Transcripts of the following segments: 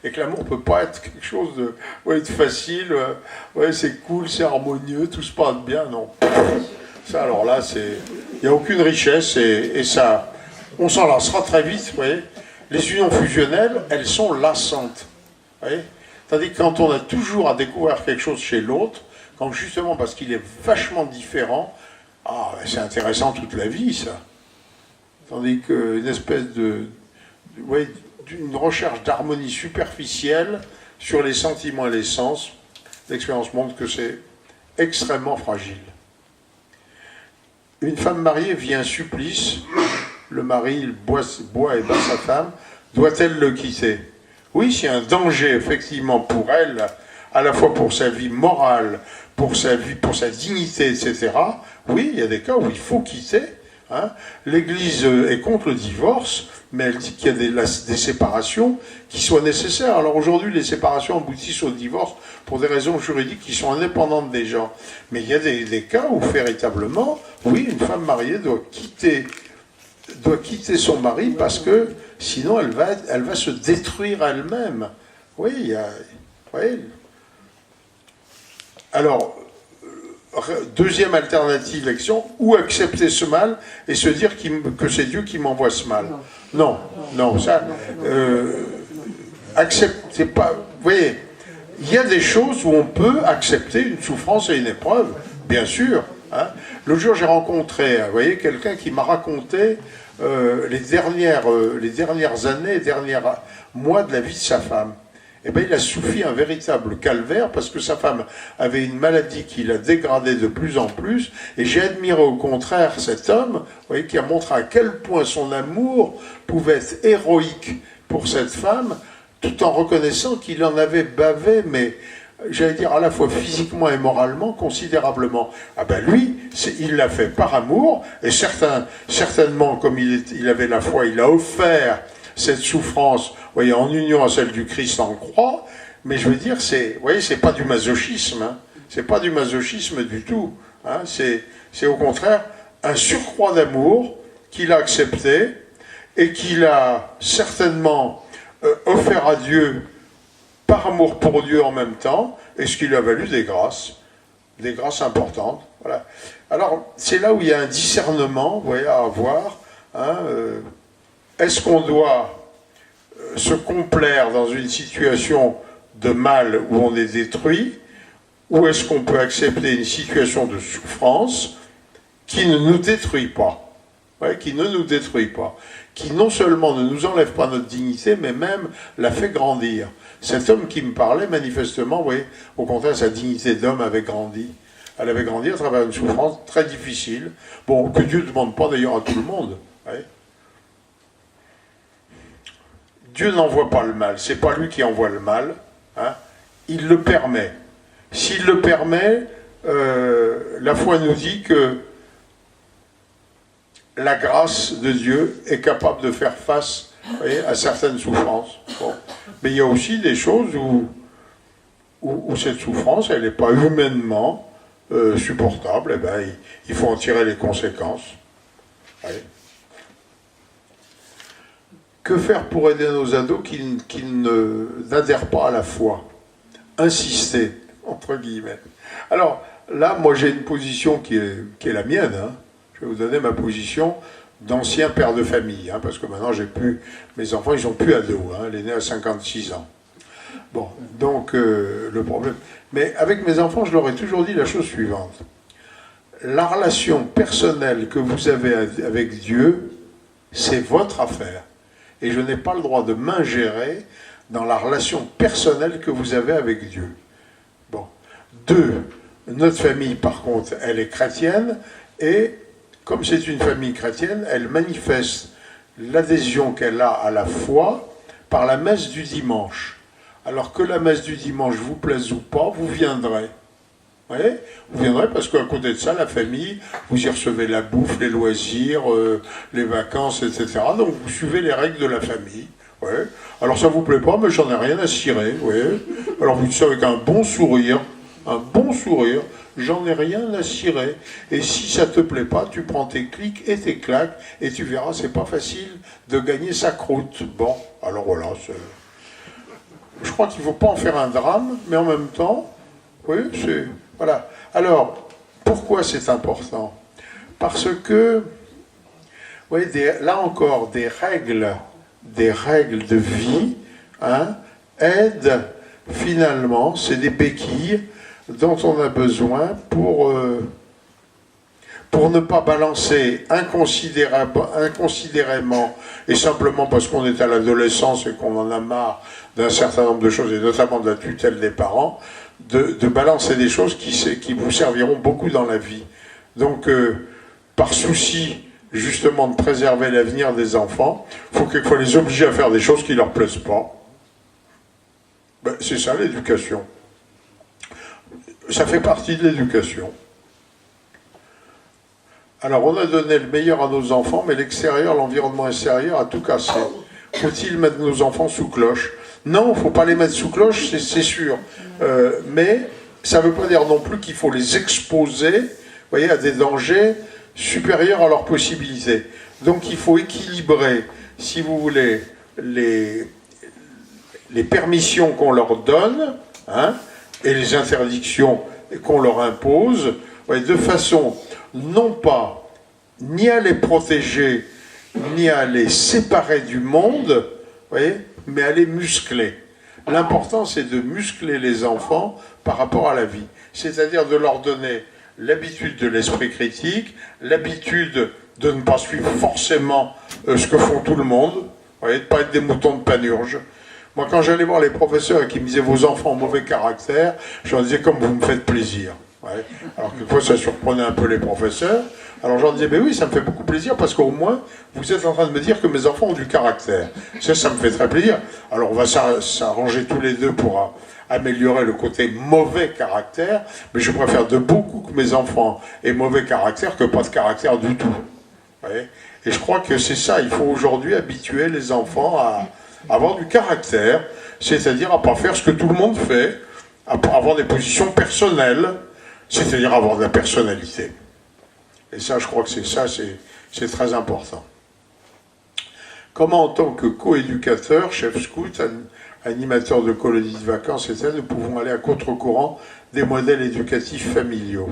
et que l'amour peut pas être quelque chose de facile, c'est cool, c'est harmonieux, tout se passe bien, non. Ça, alors là, il n'y a aucune richesse, et ça, on s'en lassera très vite, vous voyez. Les unions fusionnelles, elles sont lassantes, vous voyez. Tandis que quand on a toujours à découvrir quelque chose chez l'autre, quand justement parce qu'il est vachement différent, c'est intéressant toute la vie, ça. Tandis qu'une espèce d'une recherche d'harmonie superficielle sur les sentiments et les sens, l'expérience montre que c'est extrêmement fragile. Une femme mariée vit un supplice, le mari il boit et bat sa femme, doit-elle le quitter? Oui, c'est un danger effectivement pour elle, à la fois pour sa vie morale, pour sa vie, pour sa dignité, etc. Oui, il y a des cas où il faut quitter. Hein. L'Église est contre le divorce, mais elle dit qu'il y a des séparations qui soient nécessaires. Alors aujourd'hui, les séparations aboutissent au divorce pour des raisons juridiques qui sont indépendantes des gens. Mais il y a des cas où véritablement, oui, une femme mariée doit quitter son mari parce que sinon elle va se détruire elle-même. Oui, il y a... Oui. Alors, deuxième alternative d'action, ou accepter ce mal et se dire que c'est Dieu qui m'envoie ce mal. Non, ça... acceptez pas... Vous voyez, il y a des choses où on peut accepter une souffrance et une épreuve, bien sûr. Hein. L'autre jour, j'ai rencontré, vous voyez, quelqu'un qui m'a raconté les dernières années, les derniers mois de la vie de sa femme. Eh bien, il a souffert un véritable calvaire parce que sa femme avait une maladie qui l'a dégradé de plus en plus. Et j'ai admiré au contraire cet homme, vous voyez, qui a montré à quel point son amour pouvait être héroïque pour cette femme, tout en reconnaissant qu'il en avait bavé, mais j'allais dire à la fois physiquement et moralement, considérablement. Ah ben lui, il l'a fait par amour, et certainement, comme il avait la foi, il a offert cette souffrance, vous voyez, en union à celle du Christ en croix, mais je veux dire, vous voyez, c'est pas du masochisme, hein, c'est pas du masochisme du tout, hein, c'est au contraire un surcroît d'amour qu'il a accepté, et qu'il a certainement offert à Dieu par amour pour Dieu en même temps, et ce qui lui a valu des grâces importantes. Voilà. Alors, c'est là où il y a un discernement, vous voyez, à avoir. Hein, est-ce qu'on doit se complaire dans une situation de mal où on est détruit, ou est-ce qu'on peut accepter une situation de souffrance qui ne nous détruit pas, qui ne nous détruit pas, qui non seulement ne nous enlève pas notre dignité, mais même la fait grandir. Cet homme qui me parlait, manifestement, vous voyez, au contraire, sa dignité d'homme avait grandi. Elle avait grandi à travers une souffrance très difficile, bon, que Dieu ne demande pas d'ailleurs à tout le monde. Dieu n'envoie pas le mal, c'est pas lui qui envoie le mal, hein. Il le permet. S'il le permet, la foi nous dit que la grâce de Dieu est capable de faire face, vous voyez, à certaines souffrances. Bon. Mais il y a aussi des choses où cette souffrance, elle n'est pas humainement supportable, et ben, il faut en tirer les conséquences. Allez. Que faire pour aider nos ados qui n'adhèrent pas à la foi? Insister, entre guillemets. Alors, là, moi, j'ai une position qui est la mienne. Hein. Je vais vous donner ma position d'ancien père de famille, hein, parce que maintenant, mes enfants, ils sont plus ados. Hein, l'aîné a 56 ans. Bon, donc, le problème... Mais avec mes enfants, je leur ai toujours dit la chose suivante. La relation personnelle que vous avez avec Dieu, c'est votre affaire. Et je n'ai pas le droit de m'ingérer dans la relation personnelle que vous avez avec Dieu. Bon. 2, notre famille, par contre, elle est chrétienne, et comme c'est une famille chrétienne, elle manifeste l'adhésion qu'elle a à la foi par la messe du dimanche. Alors que la messe du dimanche vous plaise ou pas, vous viendrez. Vous voyez ? Vous viendrez parce qu'à côté de ça, la famille, vous y recevez la bouffe, les loisirs, les vacances, etc. Donc vous suivez les règles de la famille. Ouais. Alors ça vous plaît pas, mais j'en ai rien à cirer. Ouais. Alors vous dites ça avec un bon sourire, j'en ai rien à cirer. Et si ça te plaît pas, tu prends tes clics et tes claques, et tu verras, c'est pas facile de gagner sa croûte. Bon, alors voilà, je crois qu'il ne faut pas en faire un drame, mais en même temps, oui, c'est... Voilà. Alors, pourquoi c'est important? Parce que, vous voyez, là encore, des règles de vie, hein, aident finalement, c'est des béquilles dont on a besoin pour ne pas balancer inconsidérément, et simplement parce qu'on est à l'adolescence et qu'on en a marre d'un certain nombre de choses, et notamment de la tutelle des parents, de balancer des choses qui vous serviront beaucoup dans la vie. Donc, par souci justement de préserver l'avenir des enfants, il faut quelquefois les obliger à faire des choses qui ne leur plaisent pas. Ben, c'est ça l'éducation. Ça fait partie de l'éducation. Alors on a donné le meilleur à nos enfants, mais l'extérieur, l'environnement extérieur a tout cassé. Faut-il mettre nos enfants sous cloche? Non, il ne faut pas les mettre sous cloche, c'est sûr. Mais ça ne veut pas dire non plus qu'il faut les exposer, vous voyez, à des dangers supérieurs à leurs possibilités. Donc il faut équilibrer, si vous voulez, les permissions qu'on leur donne, hein, et les interdictions qu'on leur impose, vous voyez, de façon non pas ni à les protéger, ni à les séparer du monde, vous voyez, mais à les muscler. L'important, c'est de muscler les enfants par rapport à la vie. C'est-à-dire de leur donner l'habitude de l'esprit critique, l'habitude de ne pas suivre forcément ce que font tout le monde, vous voyez, de ne pas être des moutons de panurge. Moi, quand j'allais voir les professeurs et qu'ils me disaient « vos enfants ont mauvais caractère », je leur disais « comme vous me faites plaisir ». Ouais. Alors quelquefois ça surprenait un peu les professeurs. Alors je leur disais, mais oui, ça me fait beaucoup plaisir parce qu'au moins, vous êtes en train de me dire que mes enfants ont du caractère. Ça me fait très plaisir. Alors on va s'arranger tous les deux pour améliorer le côté mauvais caractère, mais je préfère de beaucoup que mes enfants aient mauvais caractère que pas de caractère du tout. Ouais. Et je crois que c'est ça, il faut aujourd'hui habituer les enfants à avoir du caractère, c'est-à-dire à ne pas faire ce que tout le monde fait, à avoir des positions personnelles, c'est-à-dire avoir de la personnalité. Et ça, je crois que c'est très important. Comment, en tant que coéducateur, chef scout, animateur de colonies de vacances, etc., nous pouvons aller à contre-courant des modèles éducatifs familiaux?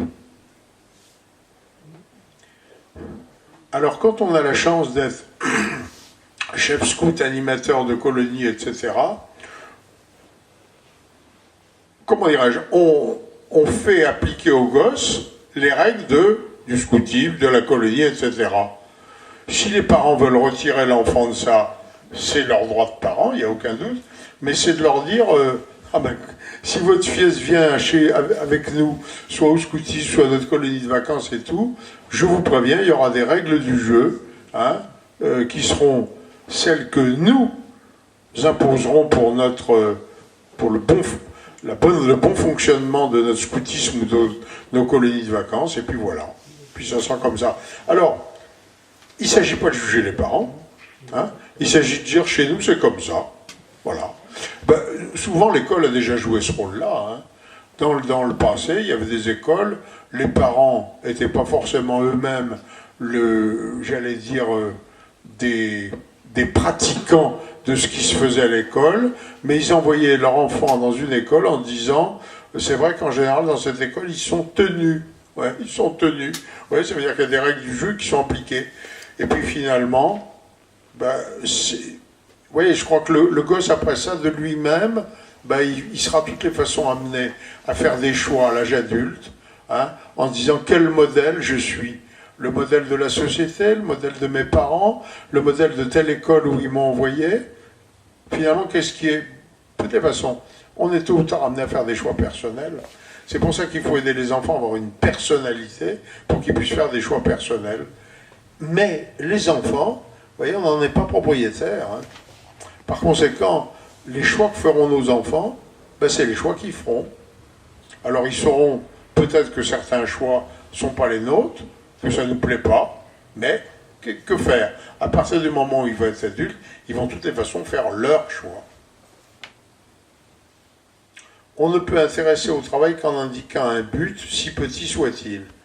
Alors, quand on a la chance d'être chef scout, animateur de colonies, etc., comment dirais-je, on fait appliquer aux gosses les règles du scoutisme, de la colonie, etc. Si les parents veulent retirer l'enfant de ça, c'est leur droit de parent, il n'y a aucun doute, mais c'est de leur dire, si votre fils vient avec nous, soit au scoutisme, soit à notre colonie de vacances et tout, je vous préviens, il y aura des règles du jeu, hein, qui seront celles que nous imposerons pour le bon fonctionnement de notre scoutisme ou de nos colonies de vacances, et puis voilà. Puis ça sera comme ça. Alors, il ne s'agit pas de juger les parents, hein, il s'agit de dire chez nous c'est comme ça. Voilà. Ben, souvent l'école a déjà joué ce rôle-là. Hein. Dans le passé, il y avait des écoles, les parents n'étaient pas forcément eux-mêmes, j'allais dire, des pratiquants de ce qui se faisait à l'école, mais ils envoyaient leur enfant dans une école en disant, c'est vrai qu'en général dans cette école ils sont tenus, ouais, ils sont tenus, ouais, ça veut dire qu'il y a des règles du jeu qui sont appliquées, et puis finalement, vous voyez, je crois que le gosse après ça de lui-même, il sera de toutes les façons amené à faire des choix à l'âge adulte, hein, en disant quel modèle je suis. Le modèle de la société, le modèle de mes parents, le modèle de telle école où ils m'ont envoyé. Finalement, qu'est-ce qui est... De toutes les façons, on est tôt ou tard amené à faire des choix personnels. C'est pour ça qu'il faut aider les enfants à avoir une personnalité, pour qu'ils puissent faire des choix personnels. Mais les enfants, vous voyez, on n'en est pas propriétaire. Hein. Par conséquent, les choix que feront nos enfants, c'est les choix qu'ils feront. Alors ils sauront peut-être que certains choix ne sont pas les nôtres, que ça ne nous plaît pas, mais que faire? À partir du moment où ils vont être adultes, ils vont de toutes les façons faire leur choix. On ne peut intéresser au travail qu'en indiquant un but, si petit soit-il.